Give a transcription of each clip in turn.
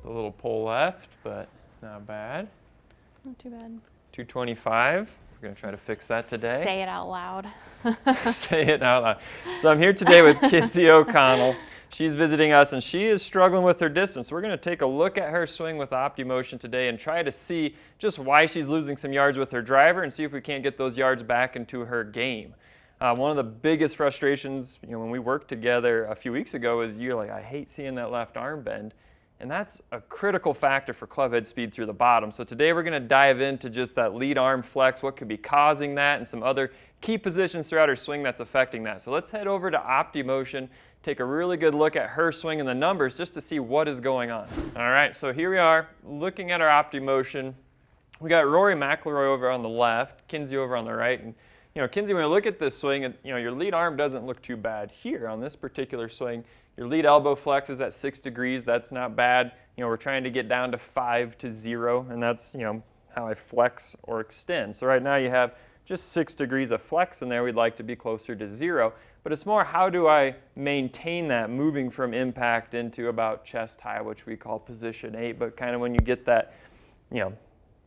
Just a little pull left, but not bad. Not too bad. 225. We're going to try to fix that today. Say it out loud. Say it out loud. So I'm here today with Kenzie O'Connell. She's visiting us, and she is struggling with her distance. We're going to take a look at her swing with OPTIMOTION today and try to see just why she's losing some yards with her driver and see if we can't get those yards back into her game. One of the biggest frustrations, when we worked together a few weeks ago is you're like, I hate seeing that left arm bend. And that's a critical factor for clubhead speed through the bottom. So today we're going to dive into just that lead arm flex, what could be causing that, and some other key positions throughout her swing that's affecting that. So let's head over to OPTIMOTION, take a really good look at her swing and the numbers just to see what is going on. All right, so here we are looking at our OPTIMOTION. We got Rory McIlroy over on the left, Kenzie over on the right. And Kenzie, when you look at this swing, your lead arm doesn't look too bad here on this particular swing. Your lead elbow flex is at 6 degrees. That's not bad. We're trying to get down to 5 to 0, and that's how I flex or extend. So right now you have just 6 degrees of flex in there. We'd like to be closer to 0, but it's more how do I maintain that moving from impact into about chest high, which we call position 8, but kind of when you get that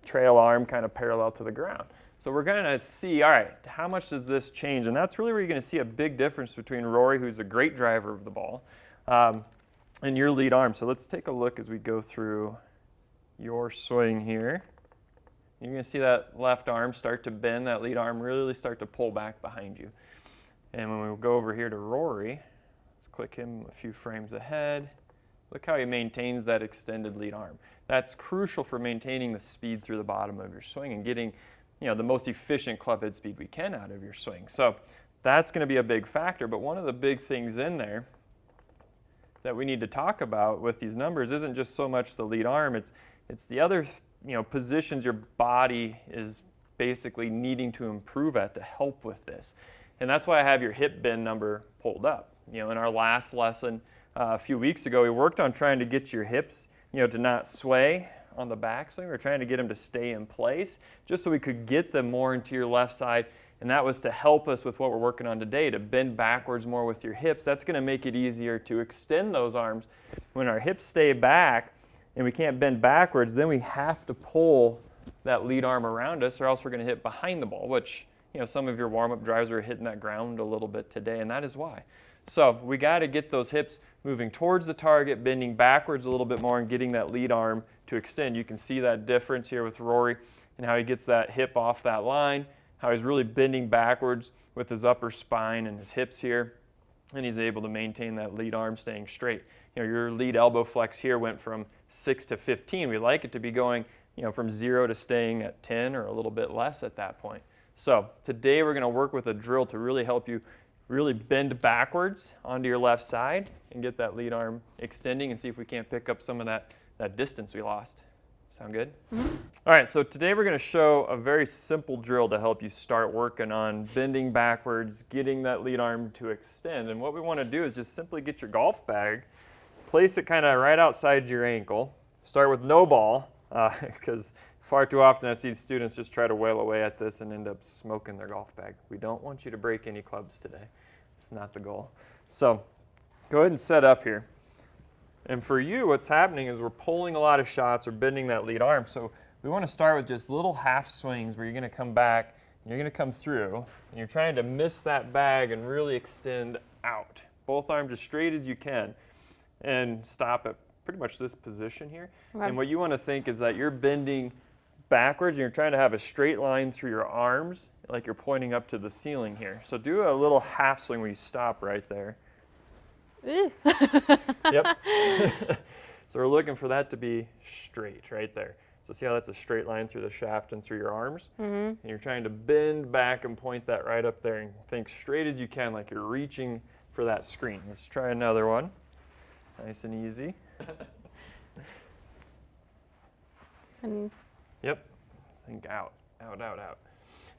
trail arm kind of parallel to the ground. So we're going to see, all right, how much does this change? And that's really where you're going to see a big difference between Rory, who's a great driver of the ball, and your lead arm. So let's take a look as we go through your swing here. You're going to see that left arm start to bend, that lead arm really start to pull back behind you. And when we go over here to Rory, let's click him a few frames ahead. Look how he maintains that extended lead arm. That's crucial for maintaining the speed through the bottom of your swing and getting the most efficient clubhead speed we can out of your swing. So that's going to be a big factor, but one of the big things in there that we need to talk about with these numbers isn't just so much the lead arm, it's the other positions your body is basically needing to improve at to help with this. And that's why I have your hip bend number pulled up. In our last lesson a few weeks ago, we worked on trying to get your hips to not sway on the backswing. We're trying to get them to stay in place just so we could get them more into your left side, and that was to help us with what we're working on today, to bend backwards more with your hips. That's going to make it easier to extend those arms. When our hips stay back and we can't bend backwards, then we have to pull that lead arm around us or else we're going to hit behind the ball, which some of your warm-up drives are hitting that ground a little bit today, and that is why. So we got to get those hips moving towards the target, bending backwards a little bit more and getting that lead arm to extend. You can see that difference here with Rory and how he gets that hip off that line, how he's really bending backwards with his upper spine and his hips here, and he's able to maintain that lead arm staying straight. Your lead elbow flex here went from 6 to 15. We like it to be going from 0 to staying at 10 or a little bit less at that point. So today we're going to work with a drill to really help you really bend backwards onto your left side and get that lead arm extending and see if we can't pick up some of that distance we lost. Sound good? Mm-hmm. All right, so today we're going to show a very simple drill to help you start working on bending backwards, getting that lead arm to extend. And what we want to do is just simply get your golf bag, place it kind of right outside your ankle, start with no ball, because far too often I see students just try to wail away at this and end up smoking their golf bag. We don't want you to break any clubs today. It's not the goal. So go ahead and set up here. And for you, what's happening is we're pulling a lot of shots or bending that lead arm. So we want to start with just little half swings where you're going to come back and you're going to come through and you're trying to miss that bag and really extend out. Both arms as straight as you can and stop at pretty much this position here. Okay. And what you want to think is that you're bending backwards and you're trying to have a straight line through your arms like you're pointing up to the ceiling here. So do a little half swing where you stop right there. Yep. So we're looking for that to be straight right there. So see how that's a straight line through the shaft and through your arms? Mm-hmm. And you're trying to bend back and point that right up there and think straight as you can like you're reaching for that screen. Let's try another one. Nice and easy. Yep. Think out, out, out, out.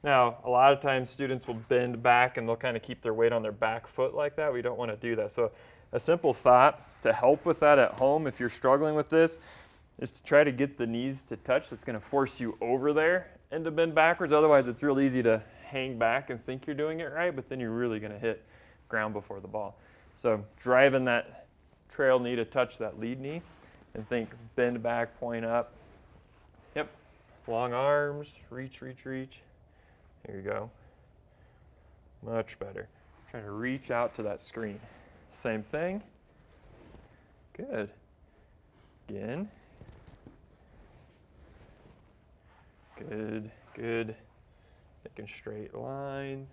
Now, a lot of times students will bend back and they'll kind of keep their weight on their back foot like that. We don't want to do that. So a simple thought to help with that at home if you're struggling with this is to try to get the knees to touch. That's going to force you over there and to bend backwards. Otherwise, it's real easy to hang back and think you're doing it right, but then you're really going to hit ground before the ball. So driving that trail knee to touch that lead knee And think bend back, point up. Yep. Long arms, reach, reach, reach. Here you go. Much better. Try to reach out to that screen. Same thing. Good. Again. Good, good. Making straight lines.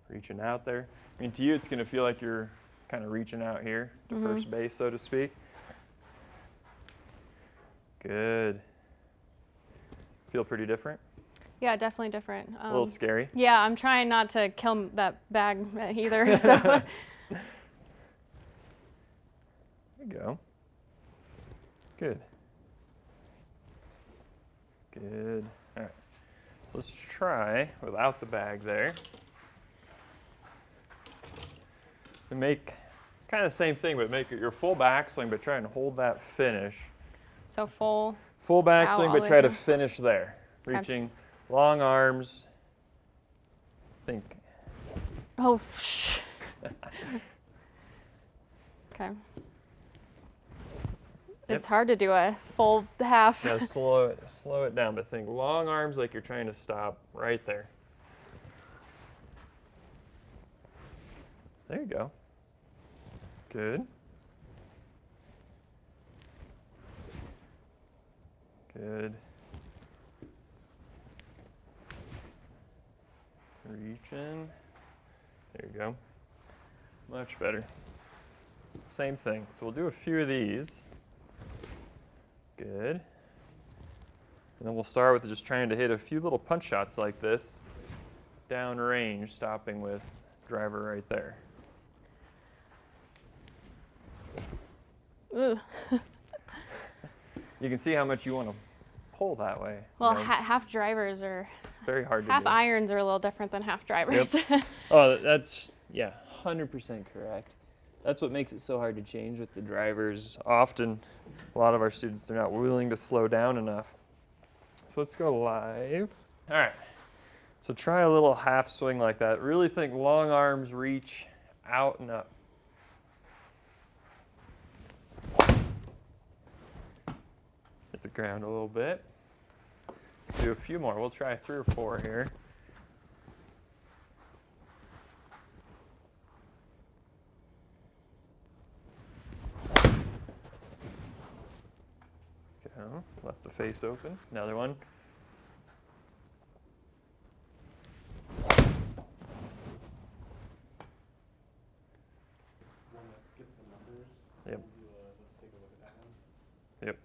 Reaching out there. I mean, to you, it's going to feel like you're kind of reaching out here to first base, so to speak. Good. Feel pretty different? Yeah, definitely different. A little scary? Yeah, I'm trying not to kill that bag either. So. There you go. Good. Good. All right. So let's try without the bag there. And make kind of the same thing, but make it your full backswing, but try and hold that finish. So full. Full Out backswing, all but the try way to down. finish there. Okay. Reaching long arms. Think. Oh. Okay. It's hard to do a full half. Now slow it down, but think long arms like you're trying to stop right there. There you go. Good. Good. Reaching. There you go. Much better. Same thing. So we'll do a few of these. Good. And then we'll start with just trying to hit a few little punch shots like this, down range, stopping with driver right there. Ugh. You can see how much you want to pull that way. Well, you know, half drivers are, very hard to half do. irons are a little different than half drivers. Yep. Oh, that's, yeah, 100% correct. That's what makes it so hard to change with the drivers. Often, a lot of our students, they're not willing to slow down enough. So let's go live. All right. So try a little half swing like that. Really think long arms reach out and up. Hit the ground a little bit. Let's do a few more. We'll try 3 or 4 here. Go. Left the face open. Another one. Yep. Yep.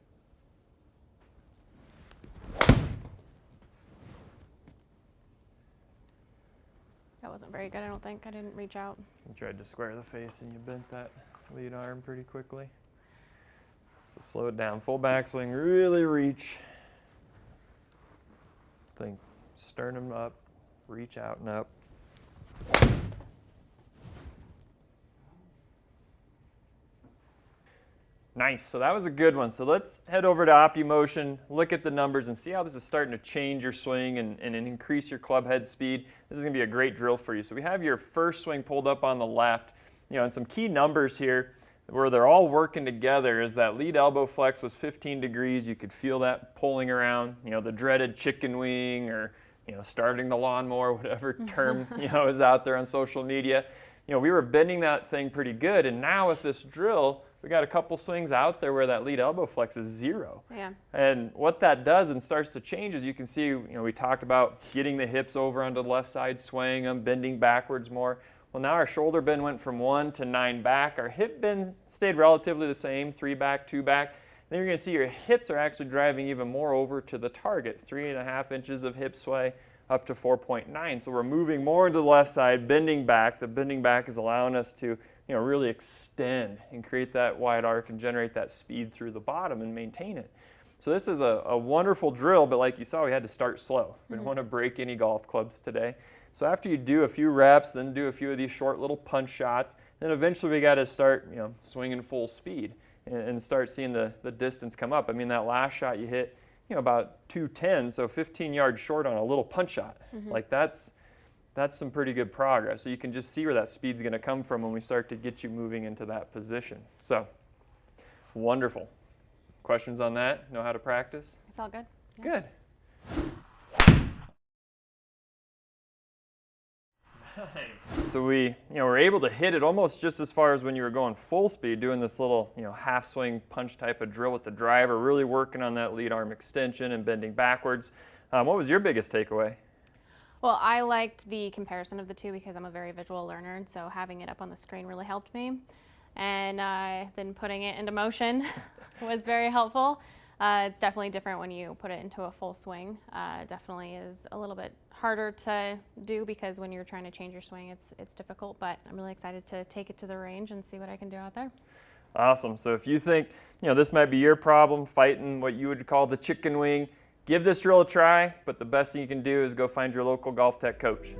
That wasn't very good, I don't think. I didn't reach out. You tried to square the face and you bent that lead arm pretty quickly. So slow it down. Full backswing, really reach. Think sternum up, reach out and up. Nice, so that was a good one. So let's head over to OPTIMOTION, look at the numbers and see how this is starting to change your swing and increase your club head speed. This is gonna be a great drill for you. So we have your first swing pulled up on the left, and some key numbers here where they're all working together is that lead elbow flex was 15 degrees. You could feel that pulling around, the dreaded chicken wing or, starting the lawnmower, whatever term, is out there on social media. We were bending that thing pretty good, and now with this drill, we got a couple swings out there where that lead elbow flex is 0. Yeah. And what that does and starts to change is you can see, we talked about getting the hips over onto the left side, swaying them, bending backwards more. Well, now our shoulder bend went from 1 to 9 back. Our hip bend stayed relatively the same, 3 back, 2 back. Then you're going to see your hips are actually driving even more over to the target, 3.5 inches of hip sway up to 4.9. So we're moving more into the left side, bending back. The bending back is allowing us to really extend and create that wide arc and generate that speed through the bottom and maintain it. So this is a wonderful drill, but like you saw, we had to start slow. We didn't want to break any golf clubs today. So after you do a few reps, then do a few of these short little punch shots, then eventually we got to start swinging full speed and start seeing the distance come up. I mean, that last shot you hit about 210, so 15 yards short on a little punch shot. Like that's some pretty good progress. So you can just see where that speed's going to come from when we start to get you moving into that position. So wonderful. Questions on that? Know how to practice? It's all good. Yeah. Good. So we, were able to hit it almost just as far as when you were going full speed, doing this little, half swing punch type of drill with the driver, really working on that lead arm extension and bending backwards. What was your biggest takeaway? Well, I liked the comparison of the two because I'm a very visual learner, and so having it up on the screen really helped me. And then putting it into motion was very helpful. It's definitely different when you put it into a full swing. Definitely is a little bit harder to do because when you're trying to change your swing, it's difficult, but I'm really excited to take it to the range and see what I can do out there. Awesome. So if you think, this might be your problem, fighting what you would call the chicken wing, give this drill a try, but the best thing you can do is go find your local GOLFTEC coach.